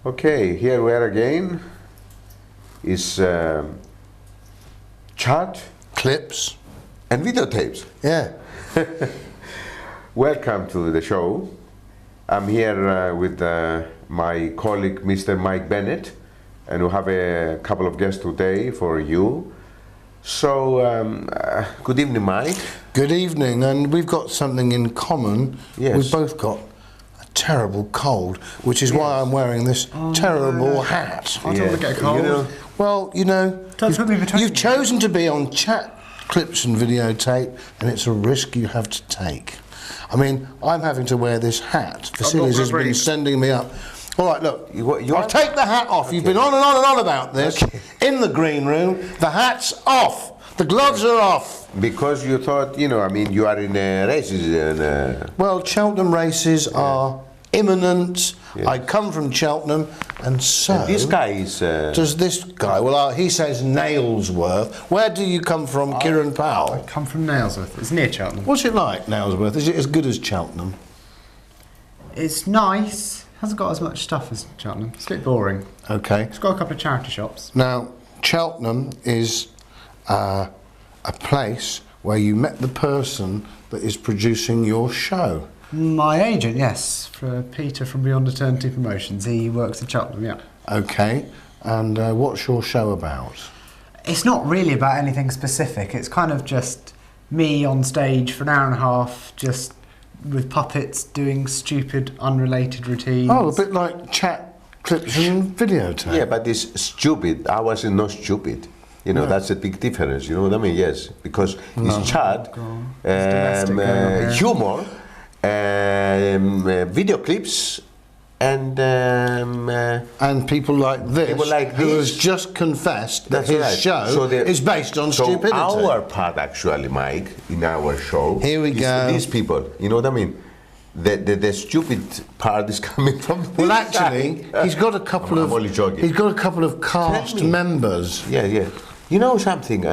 Okay, here we are again. Is chat, clips, and videotapes. Yeah. Welcome to the show. I'm here with my colleague, Mr. Mike Bennett, and we have a couple of guests today for you. So, good evening, Mike. Good evening, and we've got something in common. Yes. We've both got a terrible cold, which is why I'm wearing this terrible hat. I don't want to get a cold. Well, you know, you've chosen to be on chat, clips and videotape, and it's a risk you have to take. I mean, I'm having to wear this hat. Vasilis has been sending me up. All right, look, I'll take the hat off. Okay. You've been on and on and on about this. Okay. In the green room, the hat's off. The gloves are off. Because you thought, you know, I mean, you are in races. And, well, Cheltenham races are imminent. Yes. I come from Cheltenham, and so... And this guy is... does this guy... Well, he says Nailsworth. Where do you come from, Kieran Powell? I come from Nailsworth. It's near Cheltenham. What's it like, Nailsworth? Is it as good as Cheltenham? It's nice. Hasn't got as much stuff as Cheltenham. It's a bit boring. Okay. It's got a couple of charity shops. Now, Cheltenham is a place where you met the person that is producing your show. My agent, yes, for Peter from Beyond Eternity Promotions. He works at Cheltenham, yeah. Okay. And what's your show about? It's not really about anything specific. It's kind of just me on stage for an hour and a half, just with puppets doing stupid, unrelated routines. Oh, a bit like chat, clips and videotape. Yeah, but it's stupid. Ours is not stupid. You know, that's a big difference. You know what I mean? Yes, because it's chat, humor, video clips, and people like this, who has just confessed that his show is based on stupidity. Our part, actually, Mike, in our show, here we go. These people, you know what I mean? The stupid part is coming from. Well, actually, he's got a couple of. He's got a couple of cast members. Yeah, yeah. You know something?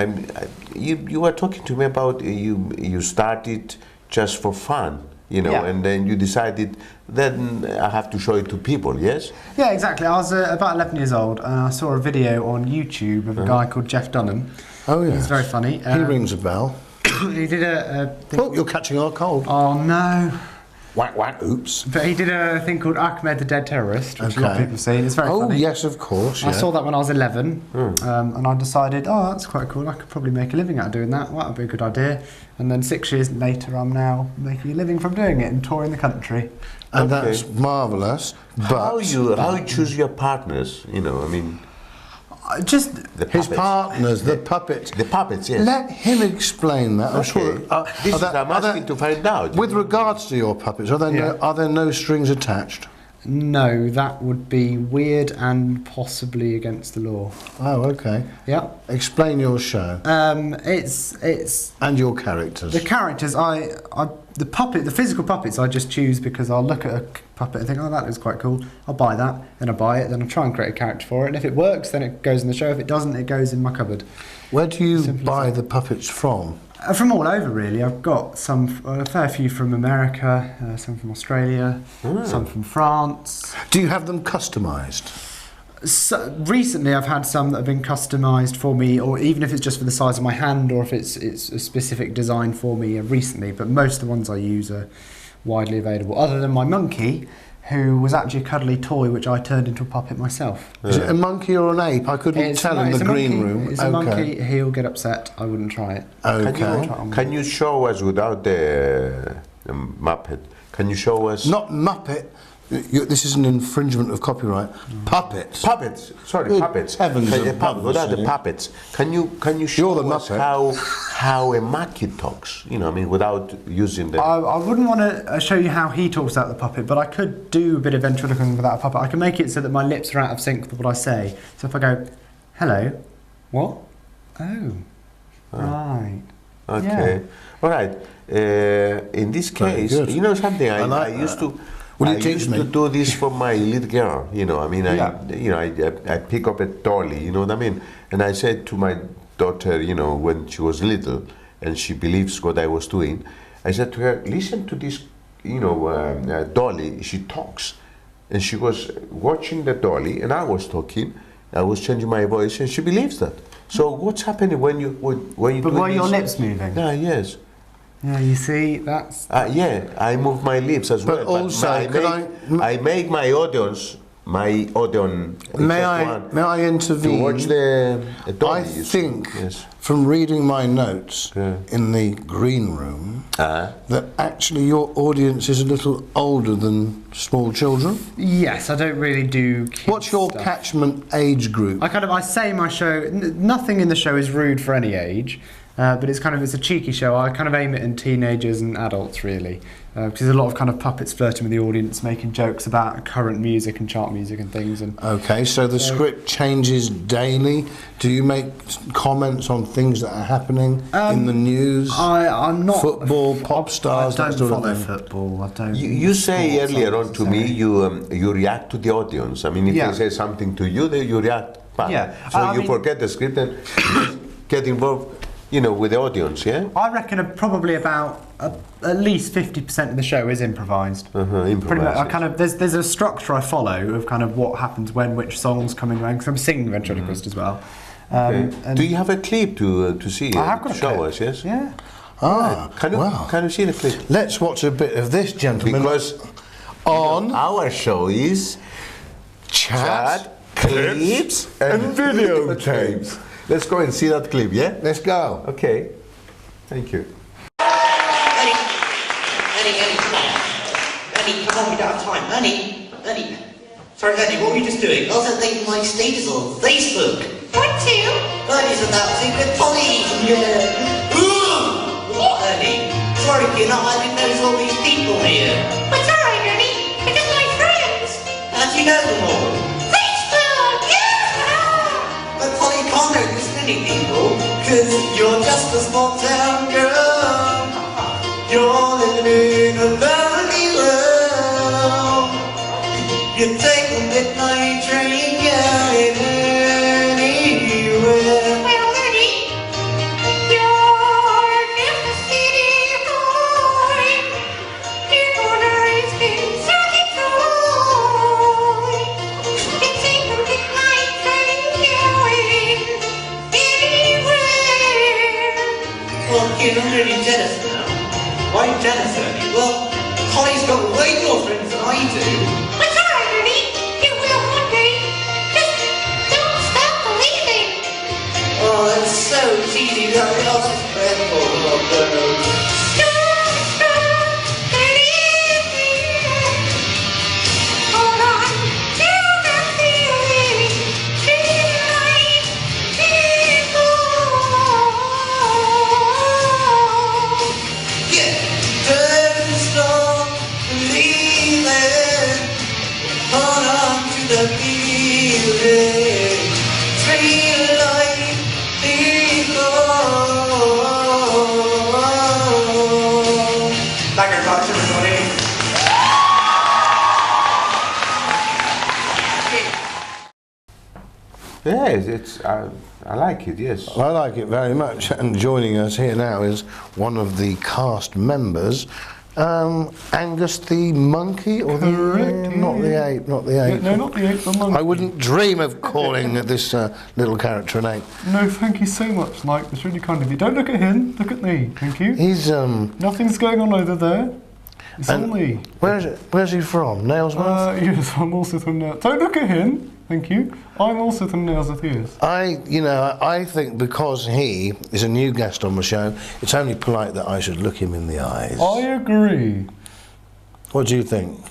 You were talking to me about you started just for fun. You know, and then you decided, then I have to show it to people, yes? Yeah, exactly. I was about 11 years old, and I saw a video on YouTube of a guy called Jeff Dunham. Oh, yeah. He's very funny. He rings a bell. He did a thing. Oh, you're catching our cold. Oh, no. Whack, whack, oops. But he did a thing called Ahmed the Dead Terrorist, which a lot of people have seen. It's very funny. Oh, yes, of course. I saw that when I was 11, and I decided, oh, that's quite cool. I could probably make a living out of doing that. Well, that would be a good idea. And then 6 years later, I'm now making a living from doing it and touring the country. And that's marvellous. But how you choose your partners? You know, I mean, just his partners, the puppets. The puppets, yes. Let him explain that. I'm sure. I'm asking to find out. With regards to your puppets, are there no strings attached? No, that would be weird and possibly against the law. Oh, okay. Yeah. Explain your show. It's and your characters. The characters, the physical puppets, I just choose because I'll look at a puppet and think, oh, that looks quite cool. I'll buy that, then I buy it, then I try and create a character for it, and if it works, then it goes in the show. If it doesn't, it goes in my cupboard. Where do you buy the puppets from? From all over, really. I've got a fair few from America, some from Australia, some from France. Do you have them customised? So, recently I've had some that have been customised for me, or even if it's just for the size of my hand, or if it's a specific design for me recently, but most of the ones I use are widely available, other than my monkey, who was actually a cuddly toy which I turned into a puppet myself. Is it a monkey or an ape? I couldn't tell in the green room. It's a monkey. He'll get upset. I wouldn't try it. Okay. Can you show us without the Muppet? Can you show us? Not Muppet. This is an infringement of copyright. Puppets. Puppets. Sorry, Good puppets. Heavens without the puppets. Can you show us how a monkey talks? You know, I mean, without using the. I wouldn't want to show you how he talks out the puppet, but I could do a bit of ventriloquism without a puppet. I can make it so that my lips are out of sync with what I say. So if I go, hello, what? Oh, right. Okay. Yeah. All right. In this case, you know something. I used to. I used to do this for my little girl, you know. I mean, I pick up a dolly, you know what I mean. And I said to my daughter, you know, when she was little, and she believes what I was doing, I said to her, listen to this, you know, dolly. She talks, and she was watching the dolly, and I was talking. I was changing my voice, and she believes that. So what's happening when you But were your lips moving? Yeah, yes. Yeah, you see, that's... yeah, I move my lips as well. But also, I make my audience... May I intervene? To watch the dolly, I think from reading my notes in the green room that actually your audience is a little older than small children. Yes, I don't really do kids What's your catchment age group? I say my show, nothing in the show is rude for any age. But it's a cheeky show. I kind of aim it in teenagers and adults, really. Because there's a lot of kind of puppets flirting with the audience, making jokes about current music and chart music and things. And okay, so the script changes daily. Do you make comments on things that are happening in the news? I'm not football, pop stars. I don't follow football. I don't. You say earlier on to me, you react to the audience. I mean, if they say something to you, then you react back. Yeah. So you forget the script and get involved. With the audience, yeah? I reckon probably about at least 50% of the show is improvised. Improvised. Pretty much, there's a structure I follow of kind of what happens when, which songs coming around, because I'm singing Ventriloquist as well. Do you have a clip to see? I have got a clip. Show us, yes? Yeah. Can you see the clip? Let's watch a bit of this, gentlemen. Because on our show is Chat, Clips and Videotapes. Let's go and see that clip, yeah? Let's go. Okay. Thank you. Ernie, come on. Ernie, come on, we don't have time. Ernie. Sorry, Ernie, what were you just doing? I was updating my status on Facebook. What to? Ernie's announcing with Polly. Yeah. What, Ernie? Sorry, kid, I didn't notice all these people here. What's alright, Ernie? They're just my friends. How do you know them all? Facebook! Yeah! But Polly, you can't know this many people, because you're just a small town girl. You're living in a lonely world. You take a midnight train going anywhere. Well, Ernie, you're just a city boy. Your owner's been self-employed. You take a midnight train going anywhere. Well, kid, I'm really jealous now. Why are you jealous, Ernie? Well, Holly's got way more friends than I do. What's alright, Ernie? You will one day. Just don't stop believing. Oh, that's so cheesy. Oh, that's dreadful. Oh, no. Don't stop believing. Hold on to the feeling. Feel like people. Yeah, don't stop believing. Hold on to the feeling. Feel like people. Back in box, everybody. Yes, it's. I like it. Yes. I like it very much, and joining us here now is one of the cast members, Angus the monkey, or the not the ape, not the ape. No, not the ape, the monkey. I wouldn't dream of calling this little character an ape. No, thank you so much, Mike. That's really kind of you. Don't look at him. Look at me. Thank you. He's Nothing's going on over there. It's all me. Where's he from? Nailsworth? Yes, I'm also from Nails. Don't look at him. Thank you. I'm also from Nailsworth. Yes. I think because he is a new guest on the show, it's only polite that I should look him in the eyes. I agree. What do you think?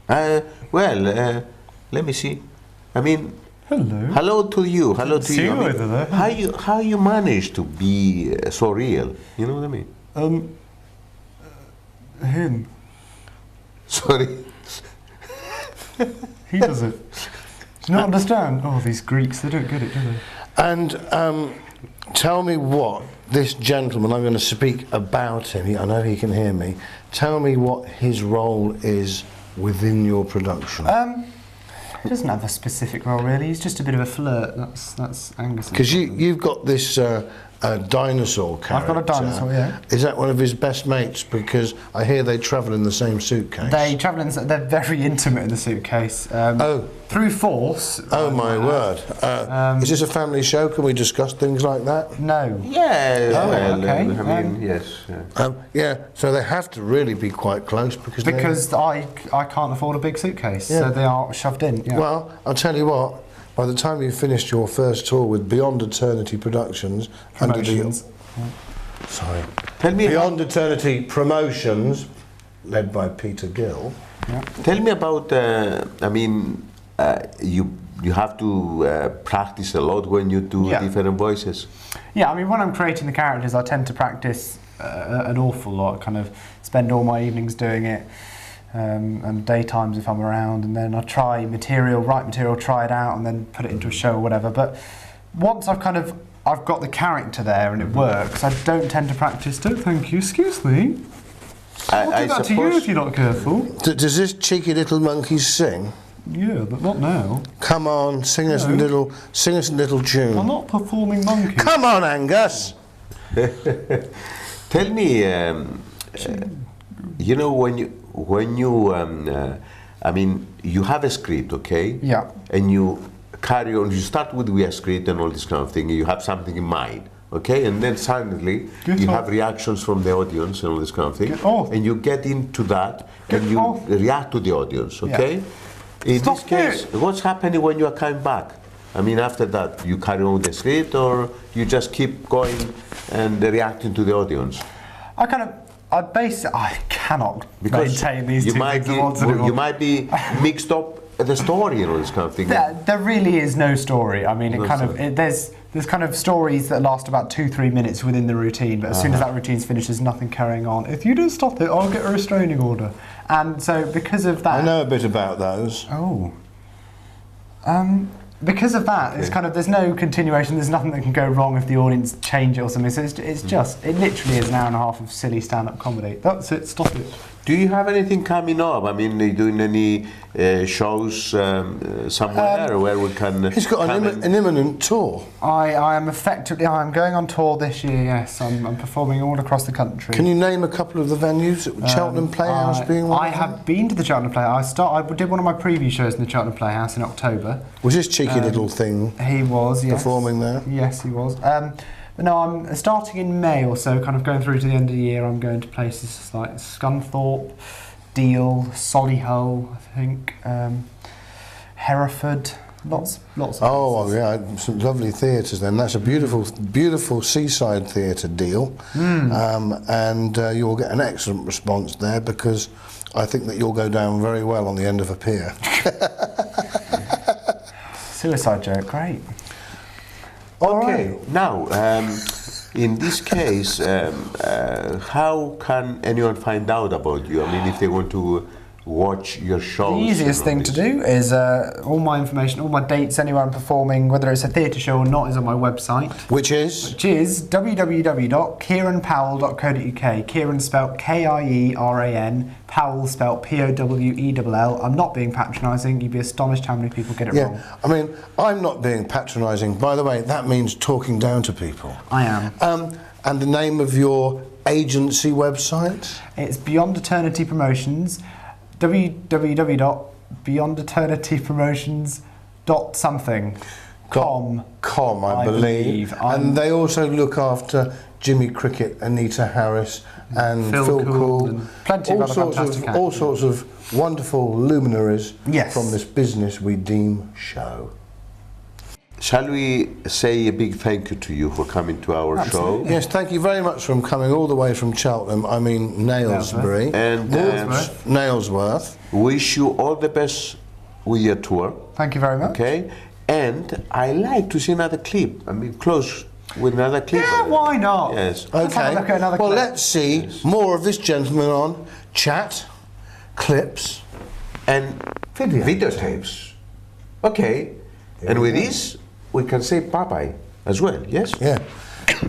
Well, let me see. I mean, hello to you. Hello to See you. you over there. How you manage to be so real? You know what I mean? Him. Sorry. He does it. Do you not understand? Oh, these Greeks, they don't get it, do they? And tell me what this gentleman, I'm going to speak about him, I know he can hear me, tell me what his role is within your production. He doesn't have a specific role really. He's just a bit of a flirt. That's Angus. Because you've got this a dinosaur character. I've got a dinosaur, yeah. Is that one of his best mates? Because I hear they travel in the same suitcase. They travel in. They're very intimate in the suitcase. Through force. Oh my word! Is this a family show? Can we discuss things like that? No. Yeah. Oh, okay. I mean, yes. Yeah. Yeah. So they have to really be quite close because I can't afford a big suitcase, so they are shoved in. Yeah. Well, I'll tell you what. By the time you finished your first tour with Beyond Eternity Productions, Tell me Beyond Eternity Promotions, led by Peter Gill. Yeah. Tell me about. You have to practice a lot when you do different voices. Yeah, I mean, when I'm creating the characters, I tend to practice an awful lot. Kind of spend all my evenings doing it, and daytimes if I'm around, and then I write material, try it out, and then put it into a show or whatever. But once I've got the character there and it works, I don't tend to practice. Don't thank you. Excuse me. I'll do that to you if you're not careful. Does this cheeky little monkey sing? Yeah, but not now. Come on, sing us a little tune. I'm not performing monkey. Come on, Angus. Tell me, you know, when you you have a script, okay? Yeah. And you carry on. You start with a script and all this kind of thing. You have something in mind. Okay, and then suddenly you have reactions from the audience and all this kind of thing, and you get into that and you react to the audience. Okay, in this case, what's happening when you are coming back? I mean, after that, you carry on with the script, or you just keep going and reacting to the audience? I cannot maintain these two things. You might be mixed up the story and all this kind of thing. There really is no story. I mean, there's kind of stories that last about 2-3 minutes within the routine, but as soon as that routine's finished, there's nothing carrying on. If you don't stop it, I'll get a restraining order. And so because of that... I know a bit about those. Oh. Because of that, it's there's no continuation, there's nothing that can go wrong if the audience change it or something. So it literally is an hour and a half of silly stand-up comedy. That's it, stop it. Do you have anything coming up? I mean, are you doing any shows somewhere where we can... He's got an imminent tour. I'm going on tour this year, yes. I'm performing all across the country. Can you name a couple of the venues? Cheltenham Playhouse being one? I have been to the Cheltenham Playhouse. I did one of my preview shows in the Cheltenham Playhouse in October. Was this cheeky little thing? He was, yes. Performing there? Yes, he was. But no, I'm starting in May or so, kind of going through to the end of the year. I'm going to places like Scunthorpe, Deal, Solihull, I think, Hereford, lots of places. Yeah, some lovely theatres then. That's a beautiful seaside theatre, Deal. And you'll get an excellent response there because I think that you'll go down very well on the end of a pier. Suicide joke, great. Okay, now, in this case, how can anyone find out about you? I mean, if they want to watch your shows? The easiest thing to do is all my information, all my dates, anywhere I'm performing, whether it's a theatre show or not, is on my website. Which is www.kieranpowell.co.uk. Kieran spelt K-I-E-R-A-N, Powell spelt P-O-W-E-L-L. I'm not being patronising. You'd be astonished how many people get it wrong. I mean, I'm not being patronising. By the way, that means talking down to people. I am. And the name of your agency website? It's Beyond Eternity Promotions. www.beyondeternitypromotions.something.com, I believe. And they also look after Jimmy Cricket, Anita Harris, and Phil Cool, and plenty of other fantastic actors. All sorts of wonderful luminaries yes. from this business we deem show. Shall we say a big thank you to you for coming to our show? Yes, thank you very much for coming all the way from Cheltenham, I mean Nailsbury. And Nailsworth. Wish you all the best with your tour. Thank you very much. Okay, and I like to see another clip. I mean, close with another clip. Yeah, why not? Yes. Okay, let's have a look at another clip. Let's see more of this gentleman on chat, clips, and videotapes. Okay, and with this, we can say bye-bye as well, yes? Yeah.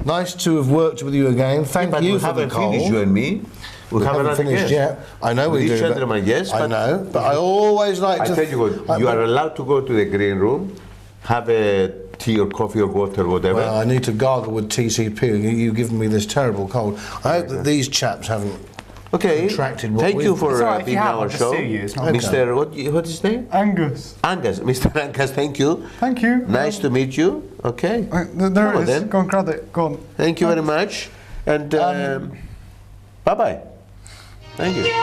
Nice to have worked with you again. Thank you for the call. We haven't finished, you and me. We haven't finished yet. I know we do. Gentlemen, yes, I know, but I always like to... I tell you what, you are allowed to go to the green room, have a tea or coffee or water or whatever. Well, I need to gargle with TCP. You've given me this terrible cold. I hope that these chaps haven't contracted what thank you we've- for being on our show. Mr. What's his name? Angus. Angus. Mr. Angus, thank you. Thank you. Nice to meet you. Okay. There it is. Then. Go on, grab it. Go on. Thank you very much. And bye-bye. Thank you.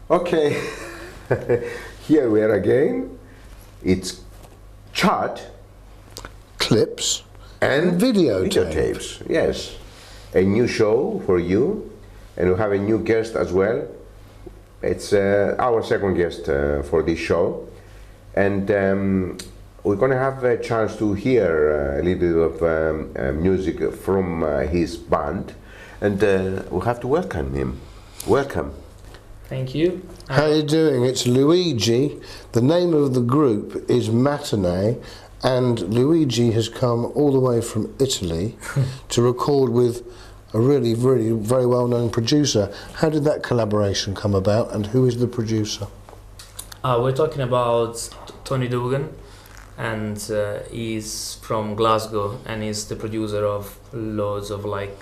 Okay, here we are again. It's chat, clips, and videotapes. Yes, a new show for you, and we have a new guest as well. It's our second guest for this show, and we're going to have a chance to hear a little bit of music from his band, and we'll have to welcome him. Welcome. Thank you. How are you doing? It's Luigi. The name of the group is Matinee, and Luigi has come all the way from Italy to record with a really very well-known producer. How did that collaboration come about, and who is the producer? We're talking about Tony Dugan, and he's from Glasgow, and he's the producer of loads of like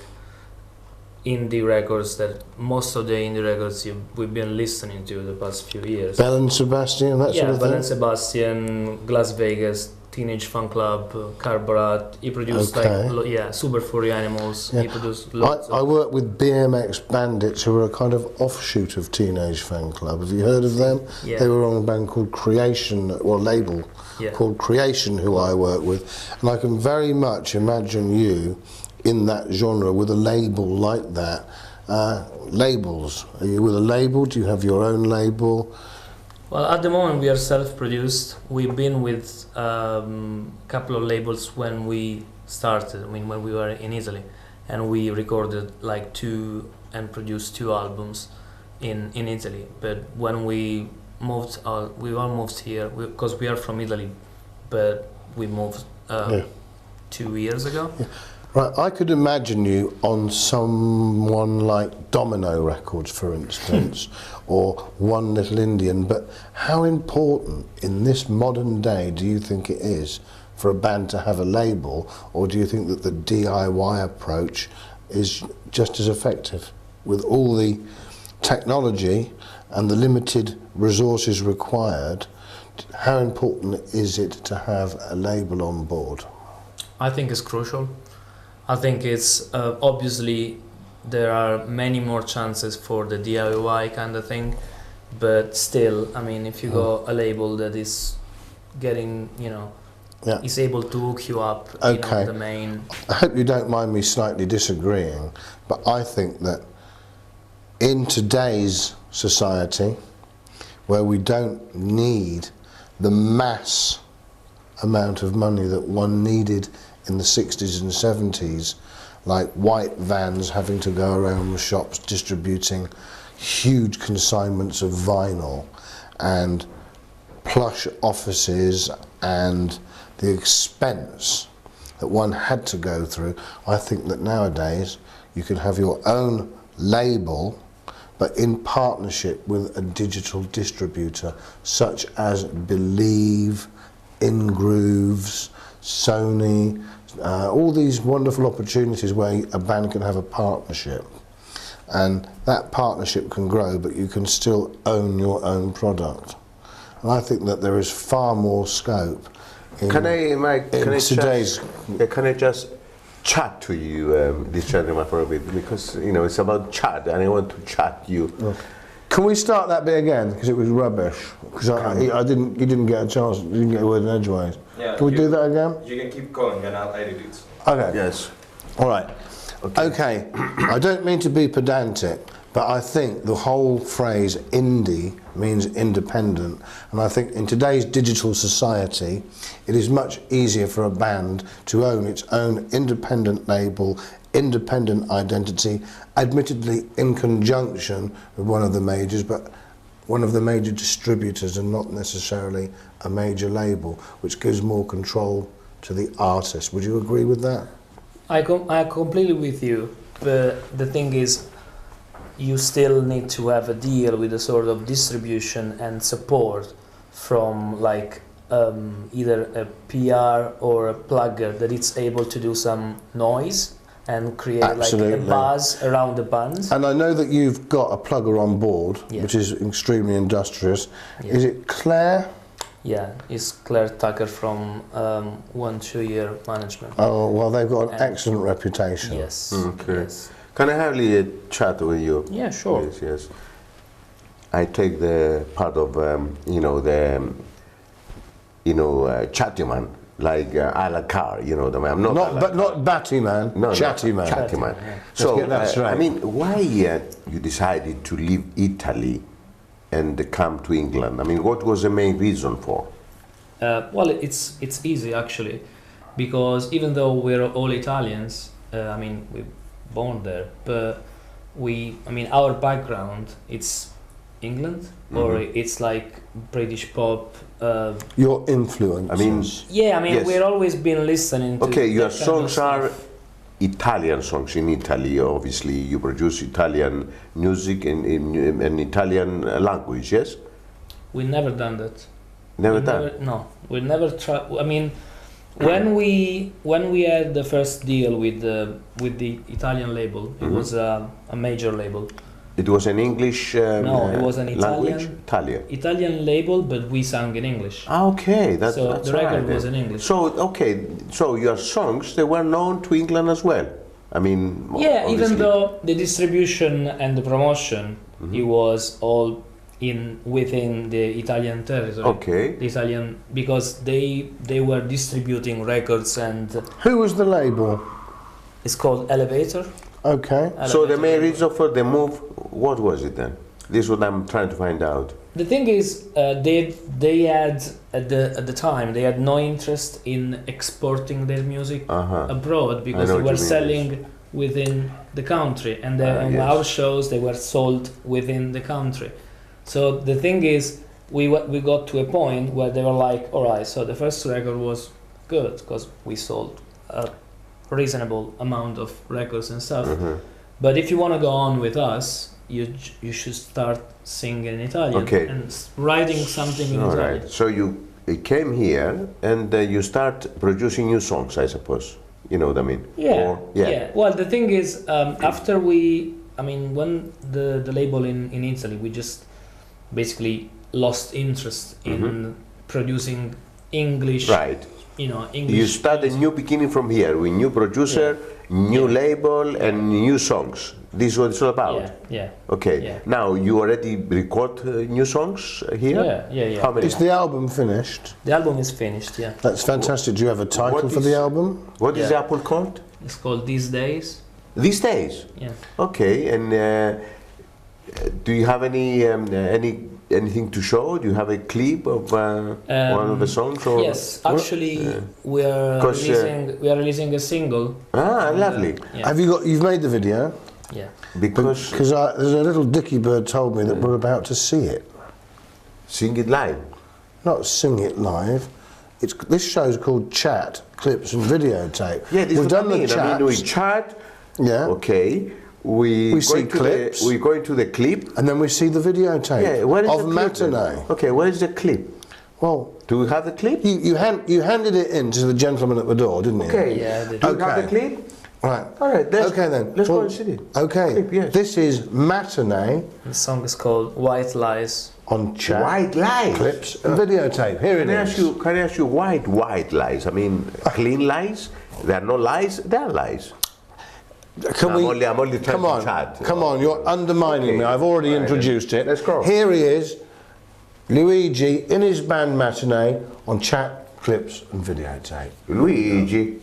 indie records, that most of the indie records we've been listening to the past few years. Bell and Sebastian, that sort of thing? Yeah, Bell and Sebastian, Las Vegas, Teenage Fan Club, Carbarat. He produced like Super Furry Animals. Yeah. He produced lots. I work with BMX Bandits, who are a kind of offshoot of Teenage Fan Club. Have you heard of them? Yeah. They were on a band called Creation, or label called Creation, who I work with. And I can very much imagine you in that genre with a label like that. Labels. Are you with a label? Do you have your own label? Well, at the moment we are self-produced. We've been with a couple of labels when we started, when we were in Italy, and we recorded like 2 and produced 2 albums in Italy. But when we moved out, we all moved here because we are from Italy, but we moved 2 years ago. Yeah. Right, I could imagine you on someone like Domino Records, for instance, or One Little Indian, but how important in this modern day do you think it is for a band to have a label, or do you think that the DIY approach is just as effective with all the technology and the limited resources required? How important is it to have a label on board? I think it's crucial. I think it's obviously there are many more chances for the DIY kind of thing, but still, I mean, if you go a label that is getting, is able to hook you up, the main. I hope you don't mind me slightly disagreeing, but I think that in today's society, where we don't need the mass amount of money that one needed in the 60s and 70s, like white vans having to go around the shops distributing huge consignments of vinyl, and plush offices, and the expense that one had to go through. I think that nowadays you could have your own label, but in partnership with a digital distributor such as Believe, InGrooves, Sony, all these wonderful opportunities where a band can have a partnership, and that partnership can grow, but you can still own your own product. And I think that there is far more scope in Can today's... Can I just chat to you, this gentleman, for a bit, because it's about chat, and I want to chat you. Can we start that bit again, because it was rubbish? Because you didn't get a chance, you didn't get a word in edgeways. Yeah, can we do that again? You can keep going and I'll edit it. Okay. Yes. All right. Okay. I don't mean to be pedantic, but I think the whole phrase indie means independent, and I think in today's digital society it is much easier for a band to own its own independent label, independent identity, admittedly in conjunction with one of the majors, but one of the major distributors and not necessarily a major label, which gives more control to the artist. Would you agree with that? I completely with you, but the thing is, you still need to have a deal with a sort of distribution and support from like either a PR or a plugger that it's able to do some noise and create like a buzz around the band. And I know that you've got a plugger on board, which is extremely industrious. Yeah. Is it Claire? Yeah, it's Claire Tucker from 1-2 Year Management. Oh, well, they've got an excellent reputation. Yes. Okay. Yes. Can I have a chat with you? Yeah, sure. Yes, yes. I take the part of, chatty man, like a la car, you know, I'm not but not batty man, no, chatty no, man. Chatty man. Yeah. So, Let's get that straight. I mean, why you decided to leave Italy and come to England? I mean, what was the main reason for? Well, it's easy actually, because even though we're all Italians, I mean, we're born there, but our background, it's England, or it's like British pop. Your influence. I mean, yeah, I mean, yes. we've always been listening to. Okay, your that kind of songs are stuff. Italian songs in Italy. Obviously, you produce Italian music in Italian language. Yes. We never done that. Never done. No, we never try. I mean, when we had the first deal with the Italian label, it was a major label. It was an English no, it was an Italian label, but we sang in English. Ah, okay, that's so that's the record right, was in English. So okay, so your songs, they were known to England as well. I mean, yeah, obviously. even though the distribution and the promotion, it was all within the Italian territory. Okay. The Italian, because they were distributing records. And who was the label? It's called Elevator. Okay. So the main reason for the move, what was it then? This is what I'm trying to find out. The thing is, they had at the time they had no interest in exporting their music abroad, because they were selling within the country, and on our shows they were sold within the country. So the thing is, we got to a point where they were like, all right, so the first record was good because we sold a reasonable amount of records and stuff. But if you want to go on with us, you should start singing in Italian and writing something in Italian. Right. So you came here and you start producing new songs, I suppose. You know what I mean? Yeah. Yeah. Well, the thing is, after when the label in Italy, we just basically lost interest in producing English. Right. English. You start a new beginning from here with new producer, new label, and new songs. This is what it's all about. Yeah. Okay. Yeah. Now you already record new songs here. Yeah. How many? Is the album finished? The album is finished. Yeah. That's fantastic. Do you have a title for the album? What is the album called? It's called These Days. These Days. Yeah. Okay. And do you have anything to show? Do you have a clip of one of the songs? Or yes, actually, we are releasing a single. Ah, lovely. You've made the video? Yeah. Because there's a little dicky bird told me that we're about to see it. Sing it live? Not sing it live. This show's called Chat, Clips and Videotape. Yeah, this We've done the chats. I mean, we chat. Yeah. Okay. We see clips. We go into the clip. And then we see the videotape. Yeah, where is of the clip Matinee. Then? Okay, where is the clip? Well, do we have the clip? You handed it in to the gentleman at the door, didn't you? Okay. Yeah, I did. Do you have the clip? Right. All right. Okay then. Let's go and see it. Okay. Clip, yes. This is Matinee. The song is called White Lies. On Chat. White Lies. Clips and videotape. Here it is. Can I ask you white lies? I mean, clean lies? They are not lies. They are lies. I'm only come on, chat. Come on, you're undermining me. I've already introduced it. Let's go. Here he is, Luigi, in his band Matinee on Chat, Clips and Videotape. Luigi.